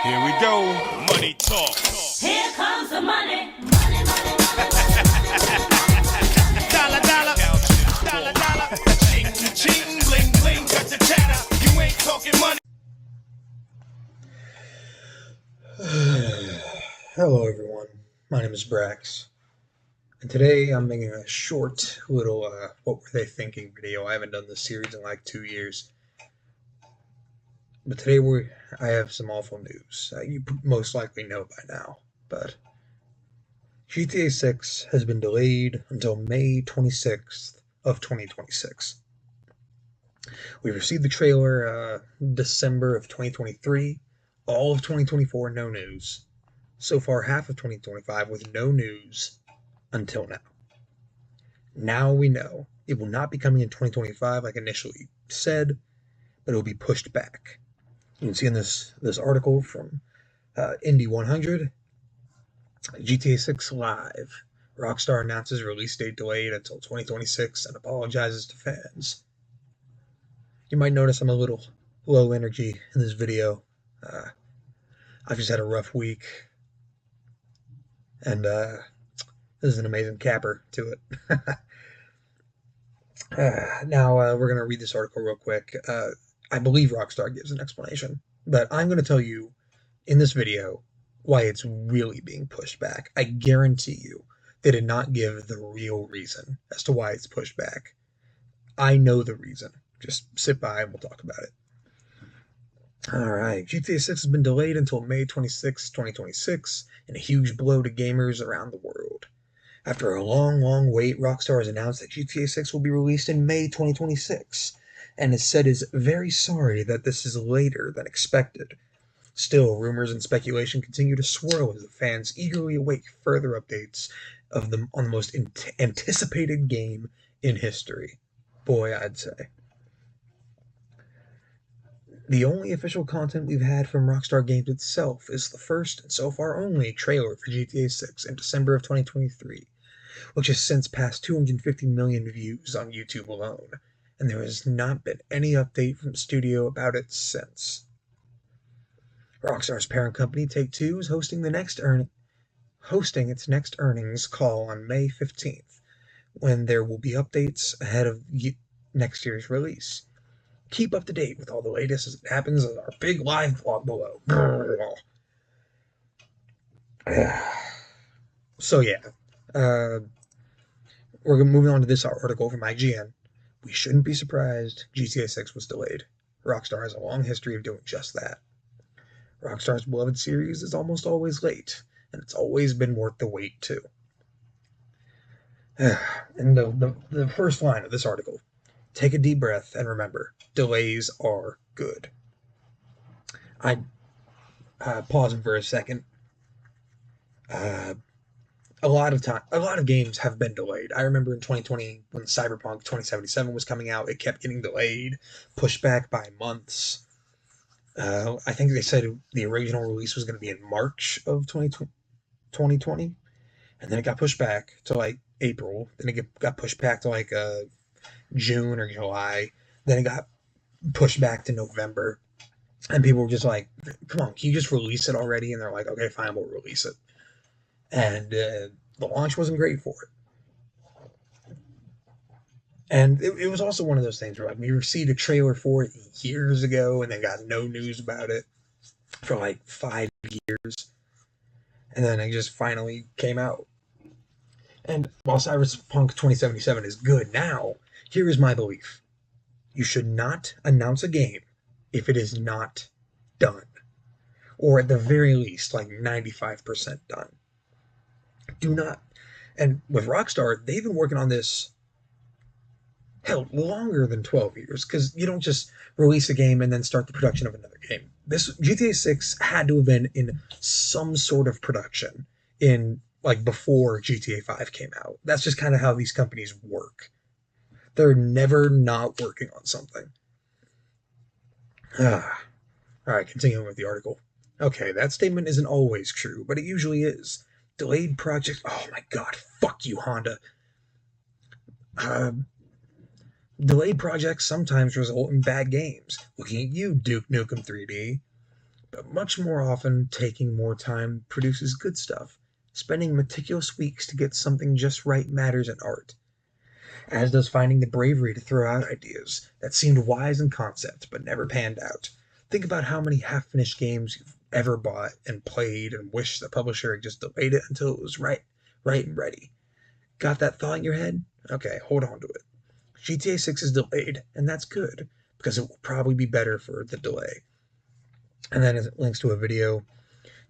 Here we go. Money talk. Here comes the money. Money, money, Dollar, dollar. Dollar, dollar. Ching, ching, bling, bling. Got the chatter. You ain't talking money. Hello everyone, my name is Brax, and today I'm making a short little what were they thinking video. I haven't done this series in like 2 years, but today I have some awful news. You most likely know by now, but GTA 6 has been delayed until May 26th of 2026. We received the trailer December of 2023, all of 2024 no news. So far, half of 2025 with no news until now. Now we know it will not be coming in 2025 like initially said, but it will be pushed back. You can see in this article from Indy 100, GTA 6 Live. Rockstar announces release date delayed until 2026 and apologizes to fans. You might notice I'm a little low energy in this video. I've just had a rough week. And this is an amazing capper to it. Now, we're going to read this article real quick. I believe Rockstar gives an explanation, but I'm going to tell you in this video why it's really being pushed back. I guarantee you they did not give the real reason as to why it's pushed back. I know the reason. Just sit by and we'll talk about it. Alright, GTA 6 has been delayed until May 26, 2026, in a huge blow to gamers around the world. After a long wait, Rockstar has announced that GTA 6 will be released in May 2026, and has said is very sorry that this is later than expected. Still, rumors and speculation continue to swirl as the fans eagerly await further updates on the most anticipated game in history. Boy, I'd say. The only official content we've had from Rockstar Games itself is the first, and so far only, trailer for GTA 6 in December of 2023, which has since passed 250 million views on YouTube alone, and there has not been any update from the studio about it since. Rockstar's parent company, Take-Two, is hosting its next earnings call on May 15th, when there will be updates ahead of next year's release. Keep up to date with all the latest as it happens in our big live blog below. So yeah, we're moving on to this article from IGN. We shouldn't be surprised GTA 6 was delayed. Rockstar has a long history of doing just that. Rockstar's beloved series is almost always late, and it's always been worth the wait too. And the first line of this article: take a deep breath and remember, delays are good. I pausing for a second. A lot of games have been delayed. I remember in 2020 when Cyberpunk 2077 was coming out, it kept getting delayed, pushed back by months. I think they said the original release was going to be in March of 2020, and then it got pushed back to like April. Then it got pushed back to like June or July. Then it got pushed back to November, and people were just like, come on, can you just release it already? And they're like, okay, fine, we'll release it. And the launch wasn't great for it. And it was also one of those things where like we received a trailer for it years ago and then got no news about it for like 5 years, and then it just finally came out. And while Cyberpunk 2077 is good now, here is my belief. You should not announce a game if it is not done. Or at the very least, like 95% done. Do not. And with Rockstar, they've been working on this, hell, longer than 12 years. Because you don't just release a game and then start the production of another game. This GTA 6 had to have been in some sort of production in like before GTA 5 came out. That's just kind of how these companies work. They're never not working on something. Alright, continuing with the article. Okay, that statement isn't always true, but it usually is. Delayed projects. Oh my god, fuck you, Honda. Delayed projects sometimes result in bad games. Looking at you, Duke Nukem 3D. but much more often, taking more time produces good stuff. Spending meticulous weeks to get something just right matters in art, as does finding the bravery to throw out ideas that seemed wise in concept but never panned out. Think about how many half finished games you've ever bought and played and wished the publisher had just delayed it until it was right and ready. Got that thought in your head? Okay, hold on to it. GTA 6 is delayed, and that's good, because it will probably be better for the delay. And then it links to a video.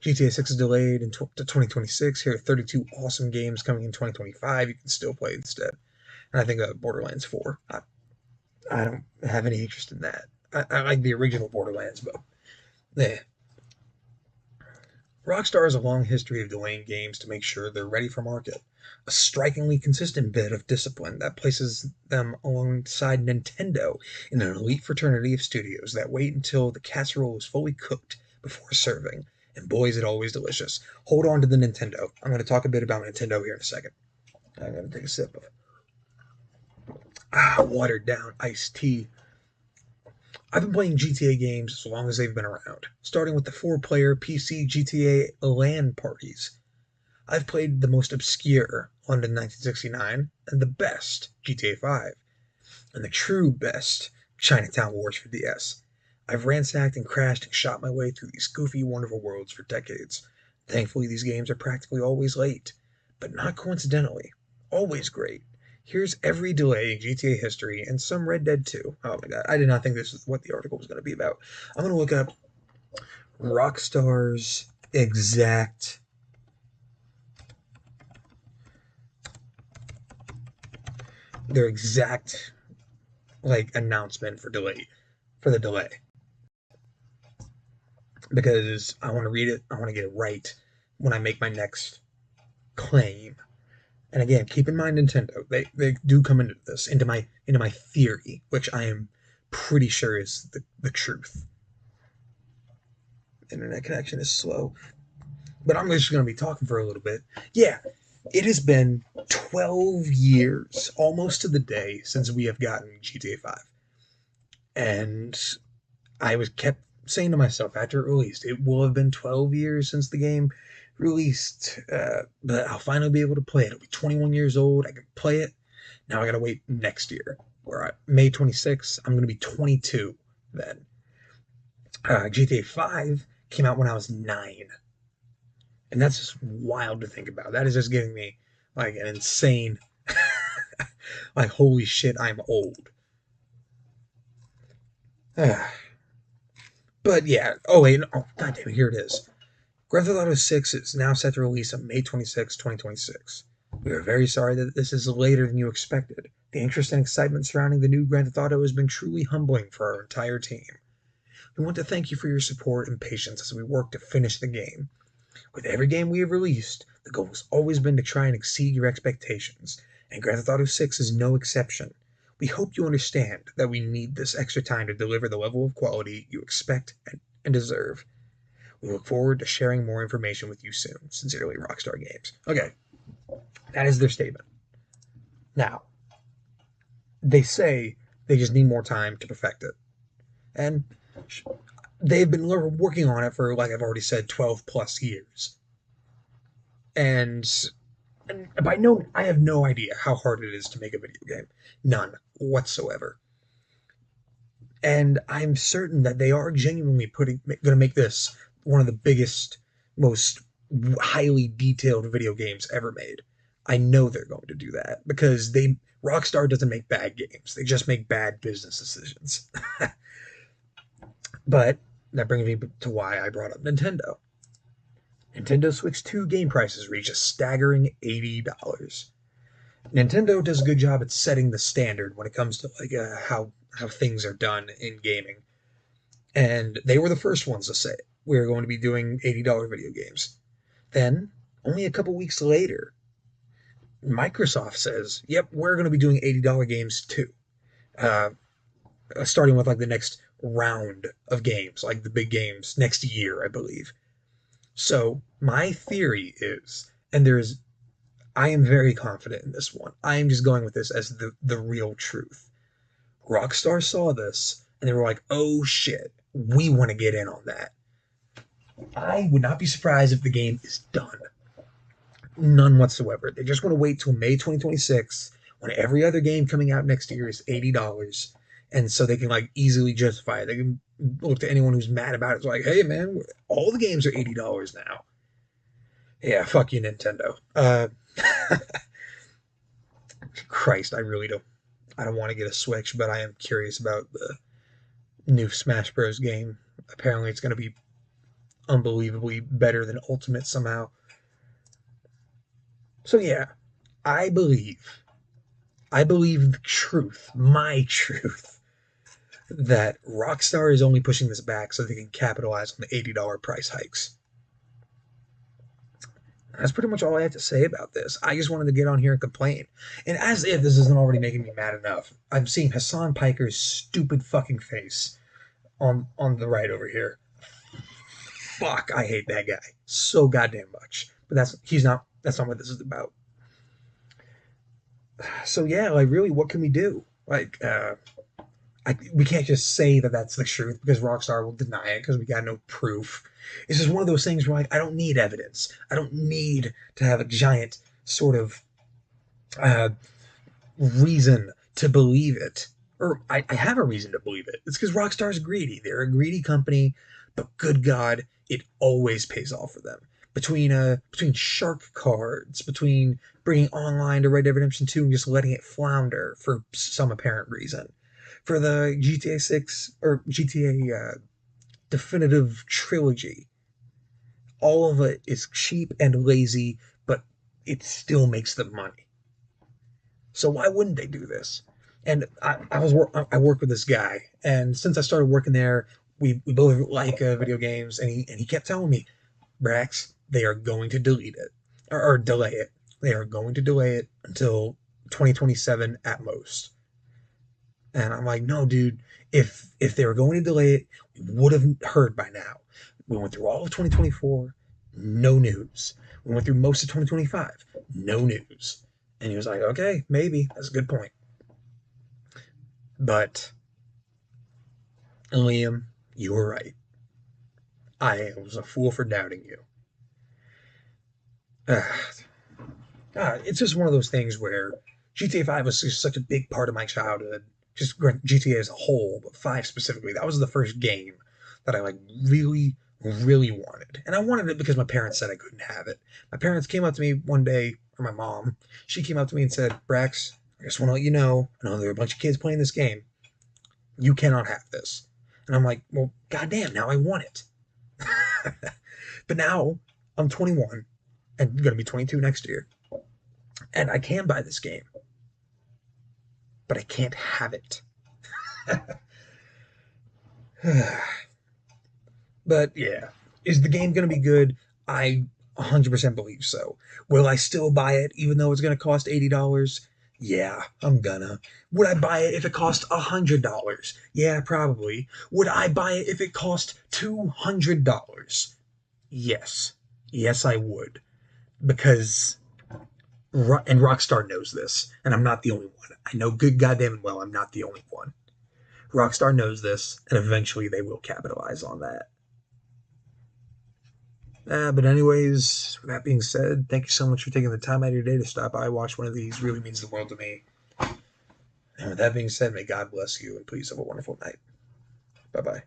GTA 6 is delayed to 2026. Here are 32 awesome games coming in 2025. You can still play instead. And I think Borderlands 4. I don't have any interest in that. I like the original Borderlands, but eh. Rockstar has a long history of delaying games to make sure they're ready for market. A strikingly consistent bit of discipline that places them alongside Nintendo in an elite fraternity of studios that wait until the casserole is fully cooked before serving. And boy, is it always delicious. Hold on to the Nintendo. I'm going to talk a bit about Nintendo here in a second. I'm going to take a sip of watered down iced tea. I've been playing GTA games as long as they've been around, starting with the 4-player PC GTA LAN parties. I've played the most obscure London 1969 and the best GTA 5, and the true best Chinatown Wars for DS. I've ransacked and crashed and shot my way through these goofy, wonderful worlds for decades. Thankfully, these games are practically always late, but not coincidentally, always great. Here's every delay in GTA history and some Red Dead 2. Oh my god, I did not think this was what the article was going to be about. I'm going to look up Rockstar's exact announcement for the delay, because I want to read it. I want to get it right when I make my next claim. And again, keep in mind Nintendo. They do come into this, into my theory, which I am pretty sure is the truth. Internet connection is slow. But I'm just gonna be talking for a little bit. Yeah, it has been 12 years, almost to the day, since we have gotten GTA 5. And I was kept saying to myself after it released, it will have been 12 years since the game released, but I'll finally be able to play it. It'll be 21 years old. I can play it. Now I gotta wait next year, May 26th. I'm gonna be 22 then. GTA 5 came out when I was 9, and that's just wild to think about. That is just giving me like an insane, like holy shit, I'm old. But yeah. Oh wait. Oh god damn it. Here it is. Grand Theft Auto 6 is now set to release on May 26, 2026. We are very sorry that this is later than you expected. The interest and excitement surrounding the new Grand Theft Auto has been truly humbling for our entire team. We want to thank you for your support and patience as we work to finish the game. With every game we have released, the goal has always been to try and exceed your expectations, and Grand Theft Auto 6 is no exception. We hope you understand that we need this extra time to deliver the level of quality you expect and deserve. We look forward to sharing more information with you soon. Sincerely, Rockstar Games. Okay, that is their statement. Now, they say they just need more time to perfect it. And they've been working on it for, like I've already said, 12 plus years. And I have no idea how hard it is to make a video game. None whatsoever. And I'm certain that they are genuinely going to make this one of the biggest, most highly detailed video games ever made. I know they're going to do that because Rockstar doesn't make bad games. They just make bad business decisions. But that brings me to why I brought up Nintendo. Nintendo Switch 2 game prices reach a staggering $80. Nintendo does a good job at setting the standard when it comes to like how things are done in gaming. And they were the first ones to say it. We're going to be doing $80 video games. Then, only a couple weeks later, Microsoft says, yep, we're going to be doing $80 games too. Starting with like the next round of games, like the big games next year, I believe. So my theory is, and I am very confident in this one. I am just going with this as the real truth. Rockstar saw this and they were like, oh shit, we want to get in on that. I would not be surprised if the game is done. None whatsoever. They just want to wait till May 2026 when every other game coming out next year is $80. And so they can like easily justify it. They can look to anyone who's mad about it. It's like, hey man, all the games are $80 now. Yeah, fuck you, Nintendo. Christ, I really don't. I don't want to get a Switch, but I am curious about the new Smash Bros. Game. Apparently, it's going to be unbelievably better than Ultimate somehow. So yeah, I believe, I believe the truth, my truth, that Rockstar is only pushing this back so they can capitalize on the $80 price hikes. That's pretty much all I have to say about this. I just wanted to get on here and complain. And as if this isn't already making me mad enough, I'm seeing Hassan Piker's stupid fucking face on the right over here. Fuck, I hate that guy so goddamn much. But that's not what this is about. So yeah, like really, what can we do? Like, we can't just say that that's the truth because Rockstar will deny it because we got no proof. It's just one of those things where like, I don't need evidence. I don't need to have a giant sort of uh, reason to believe it. Or I have a reason to believe it. It's because Rockstar's greedy. They're a greedy company, but good God, it always pays off for them. Between shark cards, between bringing online to Red Dead Redemption 2 and just letting it flounder for some apparent reason, for the GTA 6 or GTA definitive trilogy, all of it is cheap and lazy, but it still makes them money. So why wouldn't they do this? And I work with this guy, and since I started working there, we both like video games, and he kept telling me, Brax, they are going to delete it or delay it. They are going to delay it until 2027 at most. And I'm like, no, dude. If they were going to delay it, we would have heard by now. We went through all of 2024, no news. We went through most of 2025, no news. And he was like, okay, maybe. That's a good point. But, Liam, you were right. I was a fool for doubting you. It's just one of those things where GTA 5 was just such a big part of my childhood. Just GTA as a whole, but 5 specifically. That was the first game that I like really, really wanted. And I wanted it because my parents said I couldn't have it. My parents came up to me one day, or my mom, she came up to me and said, Brax, I just want to let you know, I know there are a bunch of kids playing this game. You cannot have this. And I'm like, well, goddamn, now I want it. But now I'm 21 and going to be 22 next year. And I can buy this game, but I can't have it. But yeah, is the game going to be good? I 100% believe so. Will I still buy it even though it's going to cost $80? Yeah, I'm gonna. Would I buy it if it cost $100? Yeah, probably. Would I buy it if it cost $200? Yes. Yes, I would. Because and Rockstar knows this, and I'm not the only one. I know good goddamn well I'm not the only one. Rockstar knows this, and eventually they will capitalize on that. But anyways, with that being said, thank you so much for taking the time out of your day to stop by and watch one of these. It really means the world to me. And with that being said, may God bless you, and please have a wonderful night. Bye-bye.